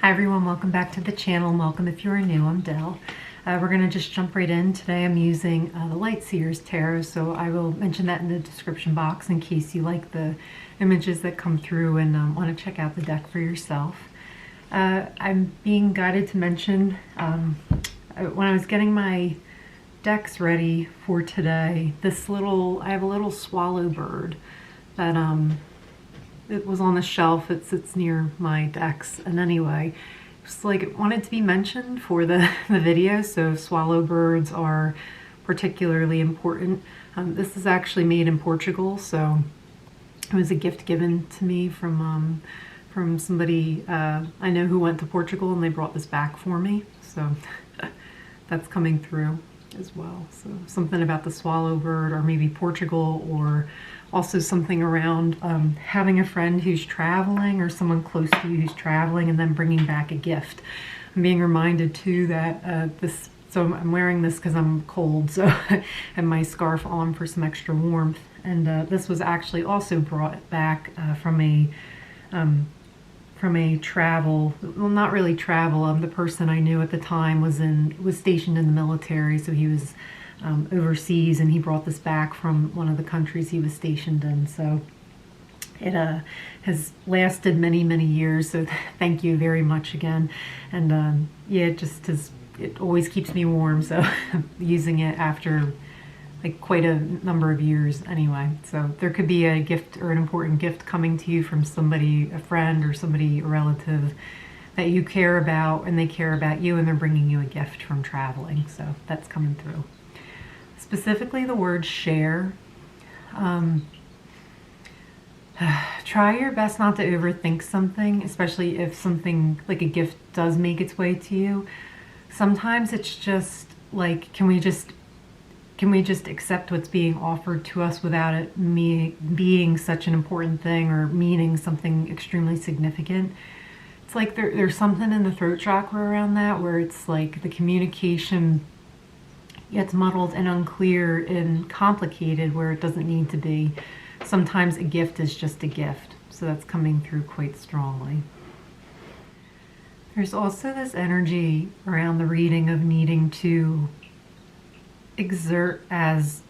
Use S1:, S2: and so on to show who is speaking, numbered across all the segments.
S1: Hi everyone, welcome back to the channel, and welcome if you're new. I'm Dell. We're going to just jump right in. Today I'm using the Light Seer's Tarot, so I will mention that in the description box in case you like the images that come through and want to check out the deck for yourself. I'm being guided to mention, when I was getting my decks ready for today, I have a little swallow bird that it was on the shelf. It sits near my decks, and anyway, just like it wanted to be mentioned for the video. So swallow birds are particularly important. This is actually made in Portugal, so it was a gift given to me from somebody I know who went to Portugal, and they brought this back for me. So that's coming through as well. So something about the swallow bird, or maybe Portugal, or also something around having a friend who's traveling or someone close to you who's traveling and then bringing back a gift. I'm being reminded too that so I'm wearing this because I'm cold, so I have my scarf on for some extra warmth. And this was actually also brought back from a travel, well, not really travel. The person I knew at the time was stationed in the military, so he was overseas, and he brought this back from one of the countries he was stationed in. So it has lasted many, many years. So thank you very much again. And yeah, it always keeps me warm. So using it after like quite a number of years anyway. So there could be a gift or an important gift coming to you from somebody, a friend or somebody, a relative that you care about, and they care about you, and they're bringing you a gift from traveling. So that's coming through. Specifically the word share. Try your best not to overthink something, especially if something like a gift does make its way to you. Sometimes it's just like, can we just accept what's being offered to us without it being such an important thing or meaning something extremely significant? It's like there's something in the throat chakra around that, where it's like the communication gets muddled and unclear and complicated where it doesn't need to be. Sometimes a gift is just a gift, so that's coming through quite strongly. There's also this energy around the reading of needing to exert as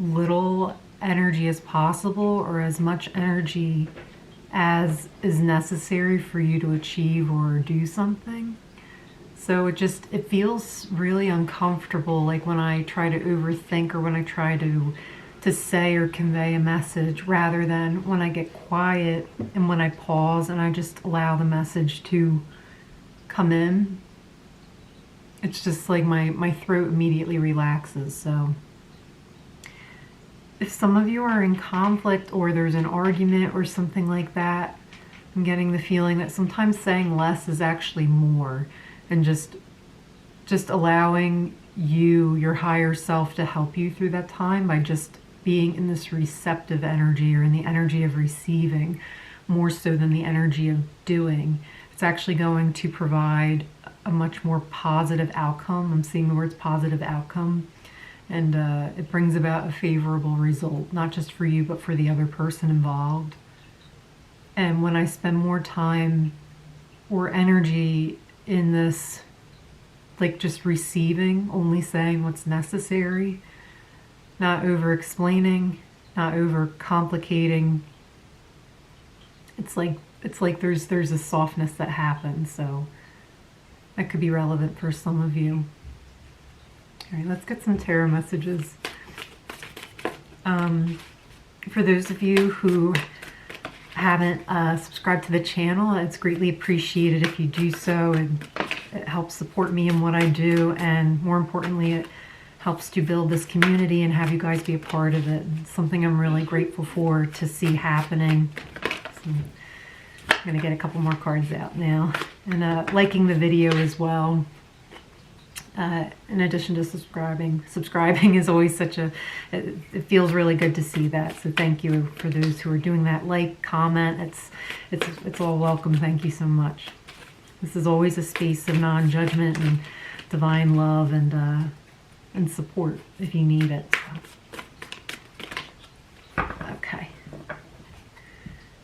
S1: little energy as possible, or as much energy as is necessary for you to achieve or do something. So it feels really uncomfortable, like when I try to overthink, or when I try to say or convey a message, rather than when I get quiet and when I pause and I just allow the message to come in. It's just like my throat immediately relaxes. So if some of you are in conflict, or there's an argument or something like that, I'm getting the feeling that sometimes saying less is actually more, and just allowing your higher self to help you through that time by just being in this receptive energy, or in the energy of receiving, more so than the energy of doing. It's actually going to provide a much more positive outcome. I'm seeing the words positive outcome, and it brings about a favorable result, not just for you, but for the other person involved. And when I spend more time or energy in this, like just receiving, only saying what's necessary, not over explaining, not over complicating, it's like there's a softness that happens. So that could be relevant for some of you. All right, let's get some tarot messages. For those of you who haven't subscribed to the channel, it's greatly appreciated if you do so, and it helps support me in what I do, and more importantly, it helps to build this community and have you guys be a part of it. It's something I'm really grateful for to see happening. So I'm going to get a couple more cards out now, and liking the video as well. In addition to subscribing is always it feels really good to see that. So thank you for those who are doing that. Like, comment, it's all welcome. Thank you so much. This is always a space of non-judgment and divine love, and support if you need it. Okay.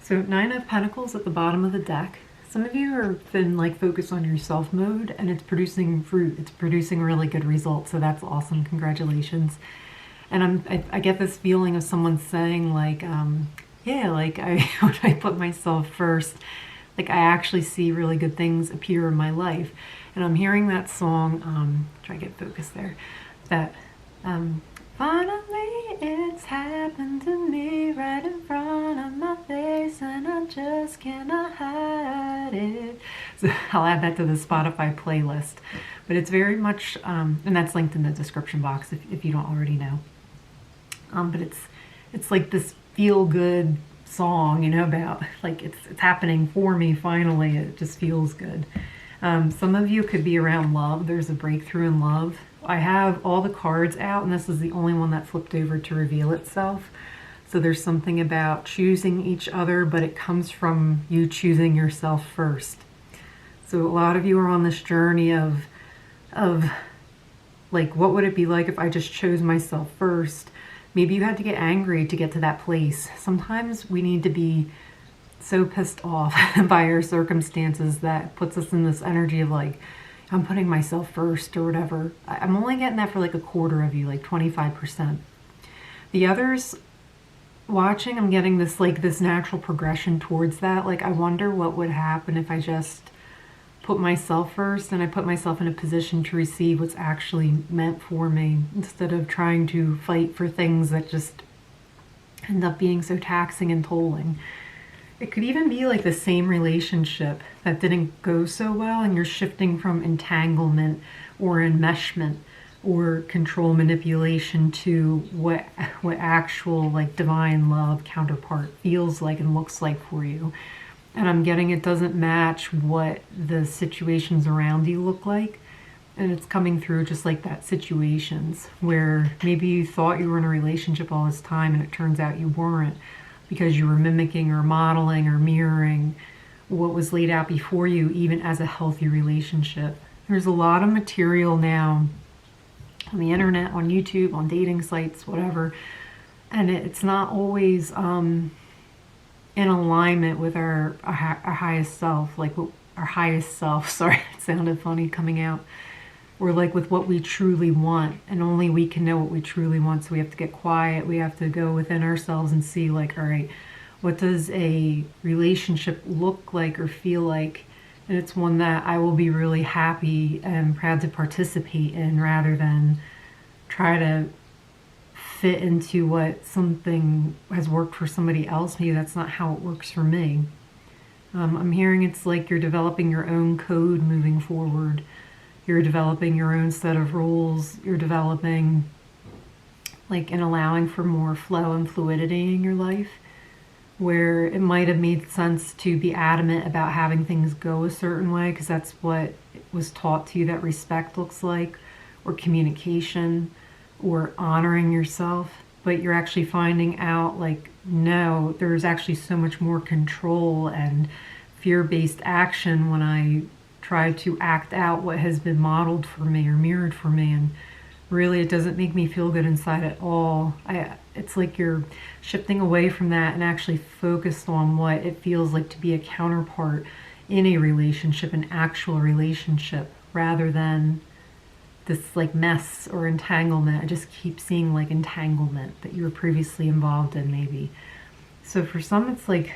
S1: So 9 of Pentacles at the bottom of the deck. some of you are been like focused on your self mode, and it's producing fruit. It's producing really good results. So that's awesome. Congratulations. And I get this feeling of someone saying like, yeah, like when I put myself first, like I actually see really good things appear in my life. And I'm hearing that song, try to get focused there, that finally it's happened to me right in front of my face and I just cannot hide it. So I'll add that to the Spotify playlist. But it's very much, and that's linked in the description box if you don't already know. But it's like this feel-good song, you know, about like it's happening for me finally. It just feels good. Some of you could be around love. There's a breakthrough in love. I have all the cards out, and this is the only one that flipped over to reveal itself. So there's something about choosing each other, but it comes from you choosing yourself first. So a lot of you are on this journey of like, what would it be like if I just chose myself first? Maybe you had to get angry to get to that place. Sometimes we need to be so pissed off by our circumstances that puts us in this energy of like, I'm putting myself first or whatever. I'm only getting that for like a quarter of you, like 25%. The others watching, I'm getting this like this natural progression towards that. Like, I wonder what would happen if I just put myself first and I put myself in a position to receive what's actually meant for me, instead of trying to fight for things that just end up being so taxing and tolling. It could even be like the same relationship that didn't go so well, and you're shifting from entanglement or enmeshment or control manipulation to what actual like divine love counterpart feels like and looks like for you. And I'm getting it doesn't match what the situations around you look like. And it's coming through just like that, situations where maybe you thought you were in a relationship all this time and it turns out you weren't, because you were mimicking or modeling or mirroring what was laid out before you, even as a healthy relationship. There's a lot of material now on the internet, on YouTube, on dating sites, whatever, and it's not always in alignment with our highest self, like our highest self, sorry, it sounded funny coming out, or like with what we truly want, and only we can know what we truly want. So we have to get quiet, we have to go within ourselves and see like, all right, what does a relationship look like or feel like? And it's one that I will be really happy and proud to participate in, rather than try to fit into what something has worked for somebody else. Maybe that's not how it works for me. I'm hearing it's like you're developing your own code moving forward. You're developing your own set of rules. You're developing like and allowing for more flow and fluidity in your life, where it might have made sense to be adamant about having things go a certain way because that's what was taught to you that respect looks like, or communication, or honoring yourself. But you're actually finding out like, no, there's actually so much more control and fear-based action when I try to act out what has been modeled for me or mirrored for me, and really it doesn't make me feel good inside at all. It's like you're shifting away from that and actually focused on what it feels like to be a counterpart in a relationship, an actual relationship, rather than this like mess or entanglement. I just keep seeing like entanglement that you were previously involved in, maybe. So for some, it's like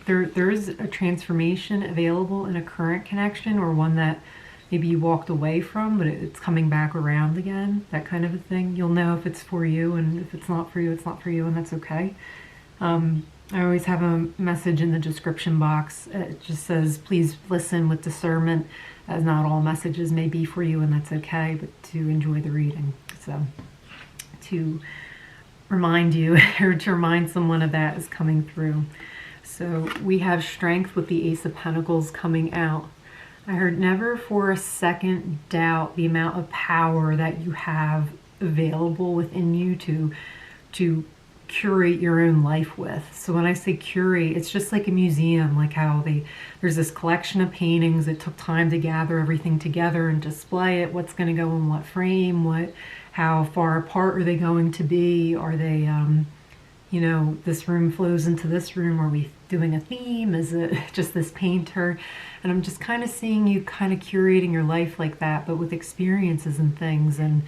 S1: there is a transformation available in a current connection, or one that maybe you walked away from, but it's coming back around again, that kind of a thing. You'll know if it's for you, and if it's not for you, it's not for you, and that's okay. I always have a message in the description box. It just says, please listen with discernment, as not all messages may be for you, and that's okay, but to enjoy the reading. So to remind you, or to remind someone of that is coming through. So we have strength with the Ace of Pentacles coming out. I heard never for a second doubt the amount of power that you have available within you to curate your own life with. So when I say curate, it's just like a museum, like how there's this collection of paintings. It took time to gather everything together and display it. What's going to go in what frame? How far apart are they going to be? Are they you know, this room flows into this room? Are we doing a theme? Is it just this painter? And I'm just kind of seeing you kind of curating your life like that, but with experiences and things, and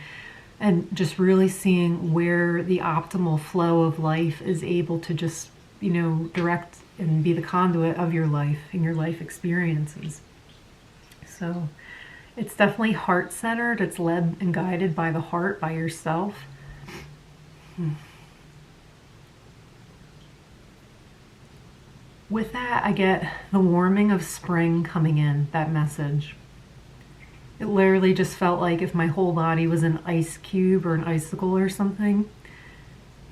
S1: just really seeing where the optimal flow of life is able to just, you know, direct and be the conduit of your life and your life experiences. So it's definitely heart-centered. It's led and guided by the heart, by yourself. With that, I get the warming of spring coming in, that message. It literally just felt like if my whole body was an ice cube or an icicle or something.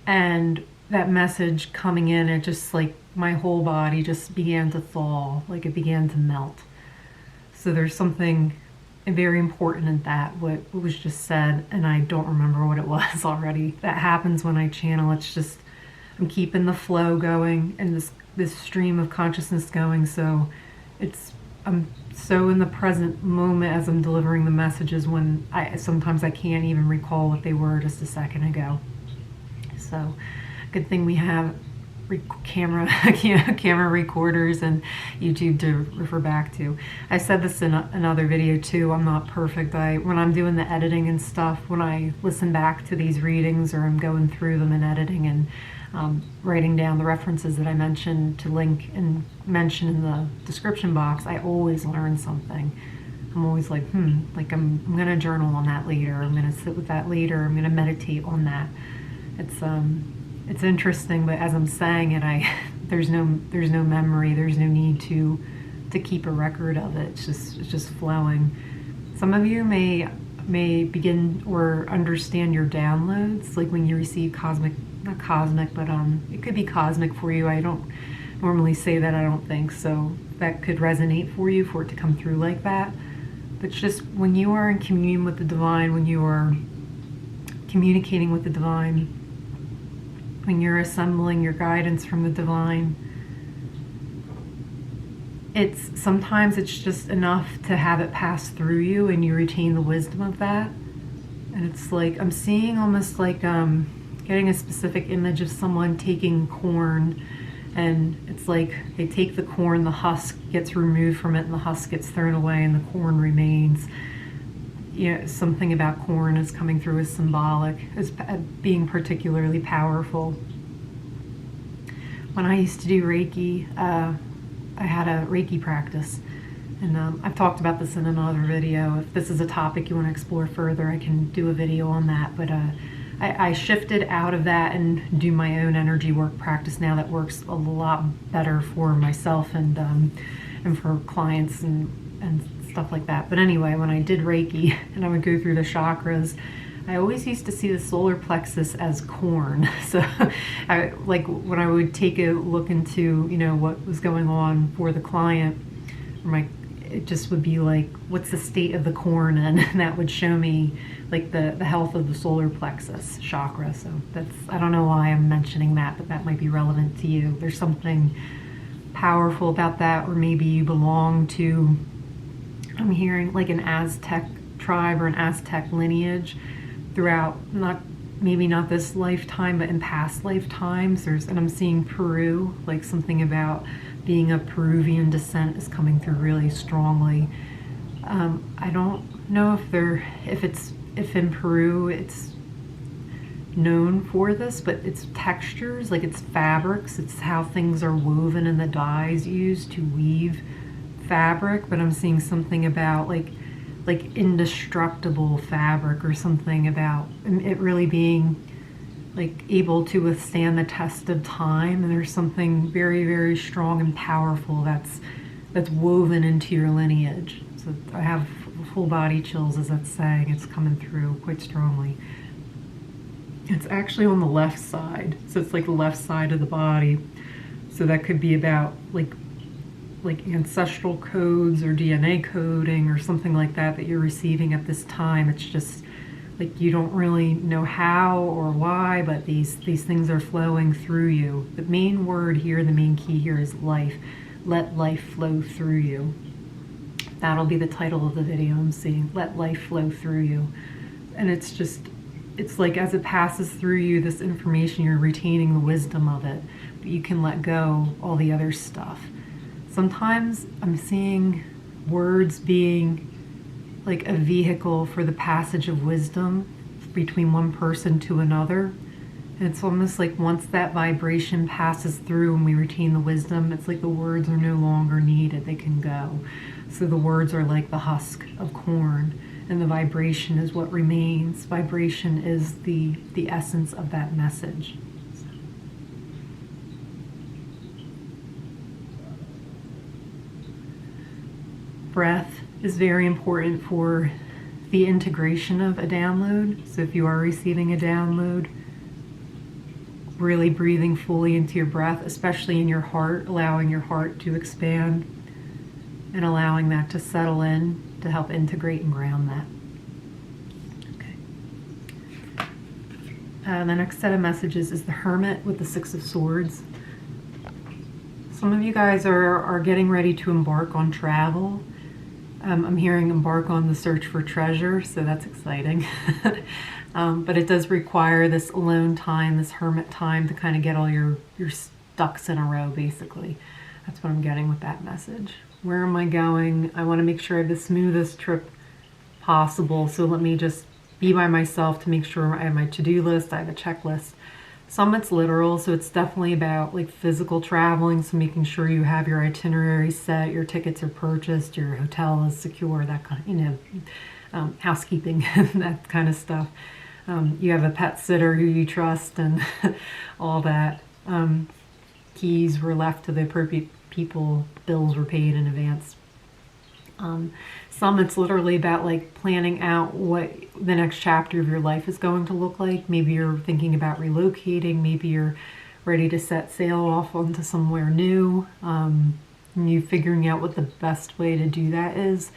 S1: And that message coming in, it just like my whole body just began to thaw, like it began to melt. So there's something very important in that, what was just said, and I don't remember what it was already. That happens when I channel. It's just, I'm keeping the flow going and this stream of consciousness going, so I'm so in the present moment as I'm delivering the messages when sometimes I can't even recall what they were just a second ago. So good thing we have camera recorders and YouTube to refer back to. I said this in another video too. I'm not perfect. When I'm doing the editing and stuff, when I listen back to these readings or I'm going through them and editing and writing down the references that I mentioned to link and mention in the description box, I always learn something. I'm always like, like I'm gonna journal on that later. I'm gonna sit with that later. I'm gonna meditate on that. It's interesting, but as I'm saying it, there's no memory. There's no need to keep a record of it. It's just flowing. Some of you may begin or understand your downloads, like when you receive not cosmic, but it could be cosmic for you. I don't normally say that, I don't think so. That could resonate for you, for it to come through like that. But it's just when you are in communion with the divine, when you are communicating with the divine, when you're assembling your guidance from the divine, sometimes it's just enough to have it pass through you and you retain the wisdom of that. And it's like, I'm seeing almost like getting a specific image of someone taking corn, and it's like they take the corn, the husk gets removed from it and the husk gets thrown away and the corn remains. You know, something about corn is coming through as symbolic, as being particularly powerful. When I used to do Reiki, I had a Reiki practice, and I've talked about this in another video. If this is a topic you want to explore further, I can do a video on that. But I shifted out of that and do my own energy work practice now that works a lot better for myself and for clients and stuff like that. But anyway, when I did Reiki and I would go through the chakras, I always used to see the solar plexus as corn. So like when I would take a look into, you know, what was going on for the client, it just would be like, what's the state of the corn? And that would show me like the health of the solar plexus chakra. So I don't know why I'm mentioning that, but that might be relevant to you. There's something powerful about that, or maybe you belong to, I'm hearing like an Aztec tribe or an Aztec lineage throughout, maybe not this lifetime, but in past lifetimes. And I'm seeing Peru, like something about being of Peruvian descent is coming through really strongly. I don't know if in Peru it's known for this, but it's textures, like it's fabrics, it's how things are woven and the dyes used to weave fabric. But I'm seeing something about like indestructible fabric, or something about it really being like able to withstand the test of time. And there's something very, very strong and powerful that's woven into your lineage. So I have full body chills as that's saying. It's coming through quite strongly. It's actually on the left side, so it's like the left side of the body. So that could be about like ancestral codes or DNA coding or something like that you're receiving at this time. It's just like you don't really know how or why, but these things are flowing through you. The main word here, the main key here is life. Let life flow through you. That'll be the title of the video I'm seeing. Let life flow through you. And it's it's like as it passes through you, this information, you're retaining the wisdom of it, but you can let go all the other stuff. Sometimes I'm seeing words being like a vehicle for the passage of wisdom between one person to another. And it's almost like once that vibration passes through and we retain the wisdom, it's like the words are no longer needed, they can go. So the words are like the husk of corn, and the vibration is what remains. Vibration is the essence of that message. Breath is very important for the integration of a download. So if you are receiving a download, really breathing fully into your breath, especially in your heart, allowing your heart to expand and allowing that to settle in to help integrate and ground that. Okay. The next set of messages is the Hermit with the Six of Swords. Some of you guys are getting ready to embark on travel. I'm hearing embark on the search for treasure, so that's exciting. But it does require this alone time, this hermit time, to kind of get all your ducks in a row, basically. That's what I'm getting with that message. Where am I going? I want to make sure I have the smoothest trip possible, so let me just be by myself to make sure I have my to-do list, I have a checklist. Some it's literal, so it's definitely about like physical traveling, so making sure you have your itinerary set, your tickets are purchased, your hotel is secure, that kind of, housekeeping, that kind of stuff. You have a pet sitter who you trust and all that. Keys were left to the appropriate people, bills were paid in advance. Some it's literally about like planning out what the next chapter of your life is going to look like. Maybe you're thinking about relocating, maybe you're ready to set sail off onto somewhere new, and you figuring out what the best way to do that is.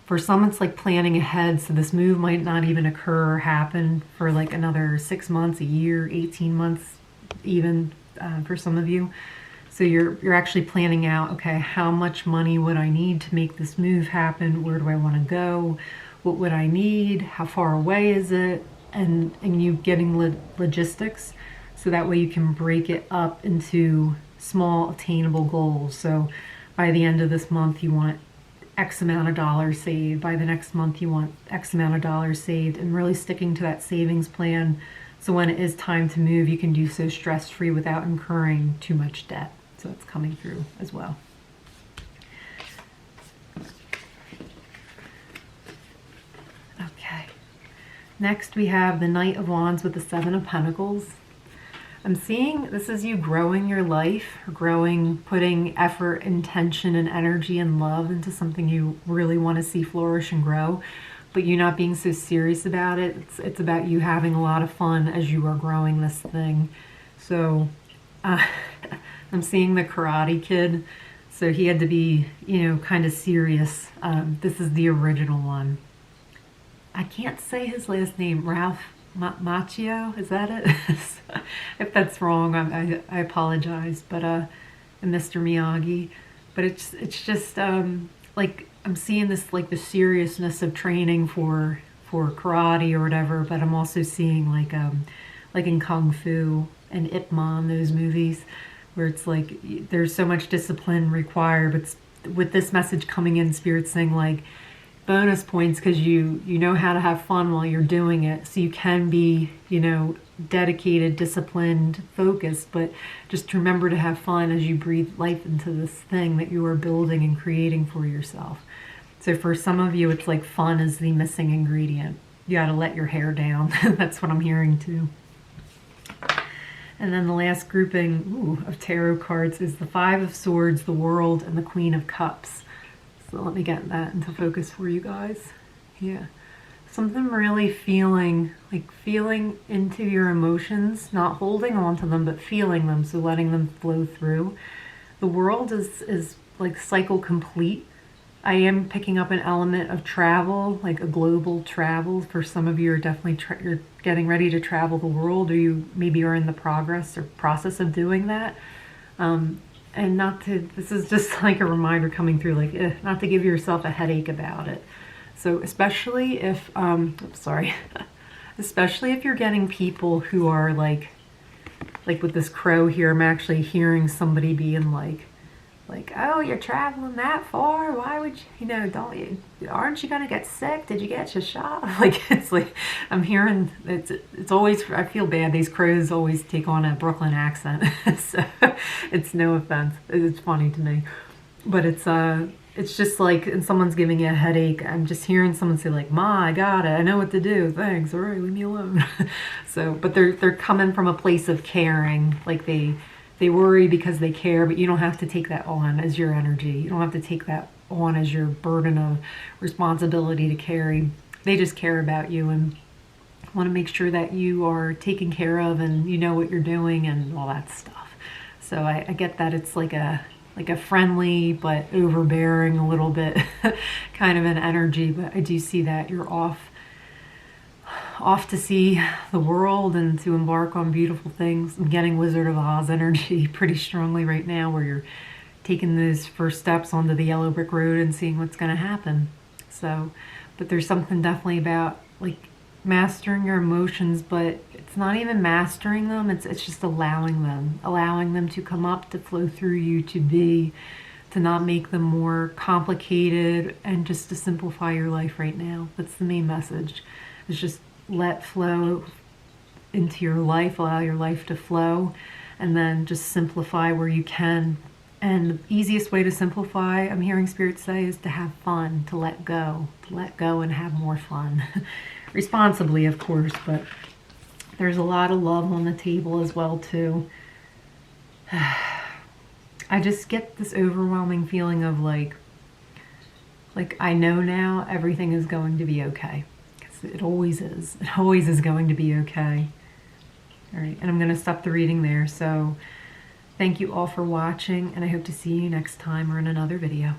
S1: For some it's like planning ahead, so this move might not even occur or happen for like another 6 months, a year, 18 months even, for some of you. So you're actually planning out, okay, how much money would I need to make this move happen? Where do I want to go? What would I need? How far away is it? And you getting logistics, so that way you can break it up into small attainable goals. So by the end of this month you want X amount of dollars saved. By the next month you want X amount of dollars saved, and really sticking to that savings plan, so when it is time to move you can do so stress-free without incurring too much debt. So it's coming through as well. Okay. Next we have the Knight of Wands with the Seven of Pentacles. I'm seeing this is you growing your life, growing, putting effort, intention, and energy and love into something you really want to see flourish and grow, but you not being so serious about it. It's about you having a lot of fun as you are growing this thing. So I'm seeing the Karate Kid, so he had to be, kind of serious. This is the original one. I can't say his last name, Ralph Macchio, is that it? If that's wrong, I apologize, but and Mr. Miyagi. But it's just like I'm seeing this, like the seriousness of training for karate or whatever, but I'm also seeing like in Kung Fu and Ip Man, those movies, where it's like there's so much discipline required, but with this message coming in, Spirit saying like bonus points because you know how to have fun while you're doing it, so you can be dedicated, disciplined, focused, but just remember to have fun as you breathe life into this thing that you are building and creating for yourself. So for some of you it's like fun is the missing ingredient. You got to let your hair down. That's what I'm hearing too. And then the last grouping of tarot cards is the Five of Swords, the World, and the Queen of Cups. So let me get that into focus for you guys. Yeah. Something really feeling into your emotions, not holding on to them, but feeling them, so letting them flow through. The World is like cycle complete. I am picking up an element of travel, like a global travel. For some of you are definitely you're getting ready to travel the world, or you maybe are in the progress or process of doing that. And this is just like a reminder coming through, like not to give yourself a headache about it. So especially if, Especially if you're getting people who are like with this crow here, I'm actually hearing somebody being like, oh, you're traveling that far? Why would you know, aren't you gonna get sick? Did you get your shot? Like, it's like, I'm hearing, it's always, I feel bad. These crows always take on a Brooklyn accent. So it's no offense. It's funny to me. But it's just like, and someone's giving you a headache. I'm just hearing someone say like, Ma, I got it. I know what to do. Thanks. All right, leave me alone. So, but they're coming from a place of caring. Like they worry because they care, but you don't have to take that on as your energy. You don't have to take that on as your burden of responsibility to carry. They just care about you and want to make sure that you are taken care of and you know what you're doing and all that stuff. So I get that it's like a friendly but overbearing a little bit kind of an energy, but I do see that you're off to see the world and to embark on beautiful things. I'm getting Wizard of Oz energy pretty strongly right now, where you're taking those first steps onto the yellow brick road and seeing what's going to happen. So, but there's something definitely about like mastering your emotions, but it's not even mastering them, it's just allowing them to come up, to flow through you, to not make them more complicated, and just to simplify your life right now. That's the main message. It's just let flow into your life, allow your life to flow, and then just simplify where you can. And the easiest way to simplify, I'm hearing Spirit say, is to have fun, to let go and have more fun. Responsibly, of course, but there's a lot of love on the table as well, too. I just get this overwhelming feeling of like I know now everything is going to be okay. It always is. It always is going to be okay. All right, and I'm going to stop the reading there. So thank you all for watching, and I hope to see you next time or in another video.